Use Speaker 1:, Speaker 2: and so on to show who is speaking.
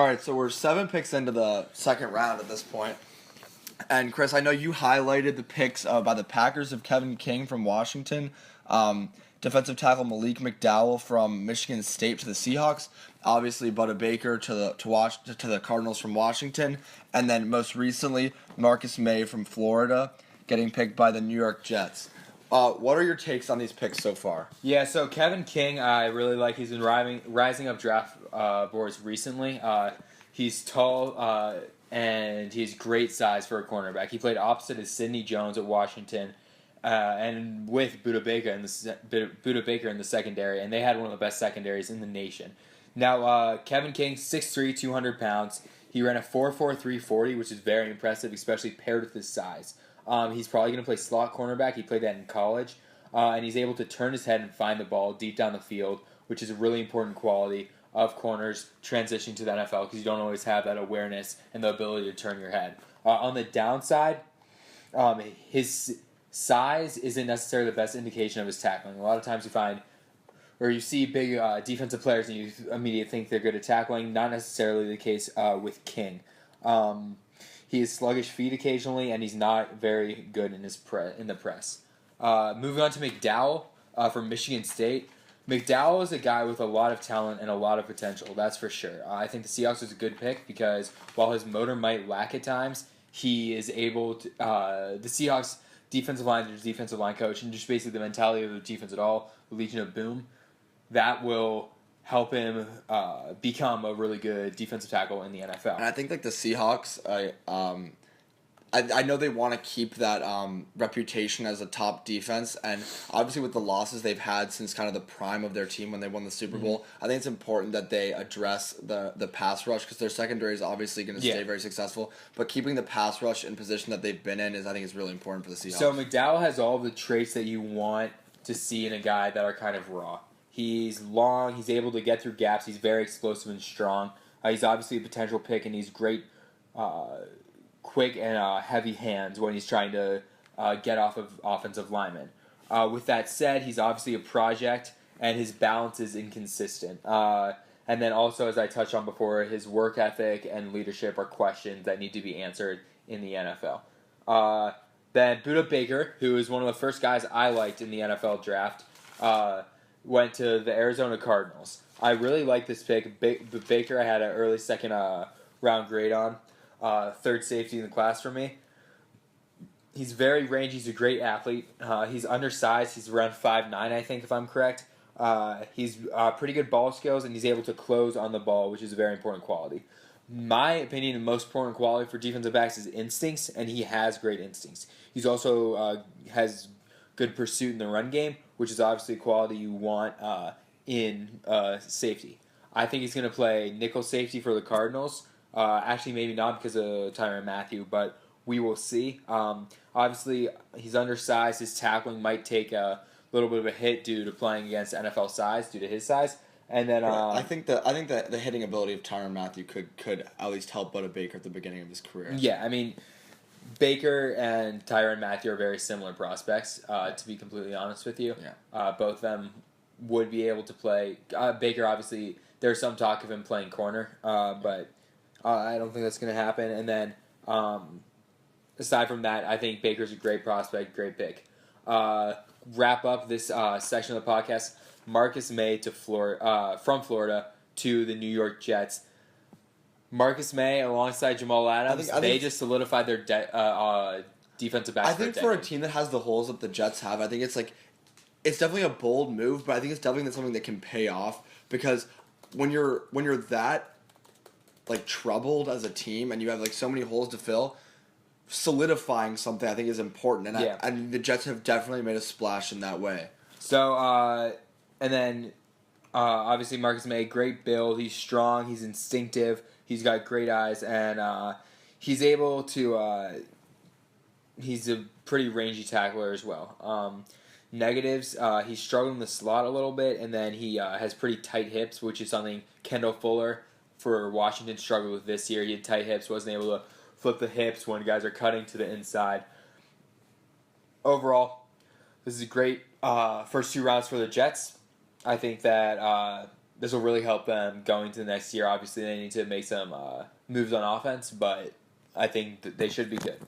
Speaker 1: All right, so we're 7 picks into the second round at this point. And Chris, I know you highlighted the picks by the Packers of Kevin King from Washington, defensive tackle Malik McDowell from Michigan State to the Seahawks, obviously Budda Baker to the Cardinals from Washington, and then most recently Marcus May from Florida getting picked by the New York Jets. What are your takes on these picks so far?
Speaker 2: Yeah, so Kevin King, I really like. He's been rising up draft boards recently. He's tall and he's great size for a cornerback. He played opposite of Sidney Jones at Washington and with Budda Baker in the secondary, and they had one of the best secondaries in the nation. Now, Kevin King, 6'3", 200 pounds. He ran a 4.43 40, which is very impressive, especially paired with his size. He's probably going to play slot cornerback. He played that in college. And he's able to turn his head and find the ball deep down the field, which is a really important quality of corners transitioning to the NFL because you don't always have that awareness and the ability to turn your head. On the downside, his size isn't necessarily the best indication of his tackling. A lot of times you see big defensive players and you immediately think they're good at tackling. Not necessarily the case with King. He has sluggish feet occasionally, and he's not very good in the press. Moving on to McDowell from Michigan State. McDowell is a guy with a lot of talent and a lot of potential, that's for sure. I think the Seahawks is a good pick because while his motor might lack at times, he is able to... the Seahawks defensive line, their defensive line coach, and just basically the mentality of the defense at all, the Legion of Boom, that will help him become a really good defensive tackle in the NFL.
Speaker 1: And I think like the Seahawks, I know they want to keep that reputation as a top defense, and obviously with the losses they've had since kind of the prime of their team when they won the Super Bowl, I think it's important that they address the pass rush because their secondary is obviously going to stay very successful, but keeping the pass rush in position that they've been in I think is really important for the Seahawks.
Speaker 2: So McDowell has all the traits that you want to see in a guy that are kind of raw. He's long, he's able to get through gaps, he's very explosive and strong. He's obviously a potential pick, and he's great quick and heavy hands when he's trying to get off of offensive linemen. With that said, he's obviously a project, and his balance is inconsistent. And then also, as I touched on before, his work ethic and leadership are questions that need to be answered in the NFL. Then Budda Baker, who is one of the first guys I liked in the NFL draft, went to the Arizona Cardinals. I really like this pick. Baker, I had an early second round grade on. Third safety in the class for me. He's very rangy. He's a great athlete. He's undersized. He's around 5'9", I think, if I'm correct. He's pretty good ball skills, and he's able to close on the ball, which is a very important quality. My opinion, the most important quality for defensive backs is instincts, and he has great instincts. He's also has good pursuit in the run game, which is obviously a quality you want in safety. I think he's going to play nickel safety for the Cardinals. Actually, maybe not because of Tyrann Mathieu, but we will see. Obviously, he's undersized. His tackling might take a little bit of a hit due to playing against NFL size, due to his size. And then
Speaker 1: I think the hitting ability of Tyrann Mathieu could at least help Budda Baker at the beginning of his career.
Speaker 2: Yeah, I mean, Baker and Tyrann Mathieu are very similar prospects, to be completely honest with you.
Speaker 1: Yeah.
Speaker 2: Both of them would be able to play. Baker, obviously, there's some talk of him playing corner, but I don't think that's going to happen. And then, aside from that, I think Baker's a great prospect, great pick. Wrap up this section of the podcast. Marcus May from Florida to the New York Jets. Marcus May alongside Jamal Adams, they just solidified their defensive backs.
Speaker 1: I think for a team that has the holes that the Jets have, I think it's definitely a bold move, but I think it's definitely something that can pay off because when you're that troubled as a team and you have so many holes to fill, solidifying something I think is important, and the Jets have definitely made a splash in that way.
Speaker 2: So and then obviously Marcus May, great build, he's strong, he's instinctive, he's got great eyes, and he's able to he's a pretty rangy tackler as well. Negatives, he's struggling in the slot a little bit, and then he has pretty tight hips, which is something Kendall Fuller for Washington struggled with this year. He had tight hips, wasn't able to flip the hips when guys are cutting to the inside. Overall, this is a great first 2 rounds for the Jets. I think that this will really help them going to the next year. Obviously, they need to make some moves on offense, but I think that they should be good.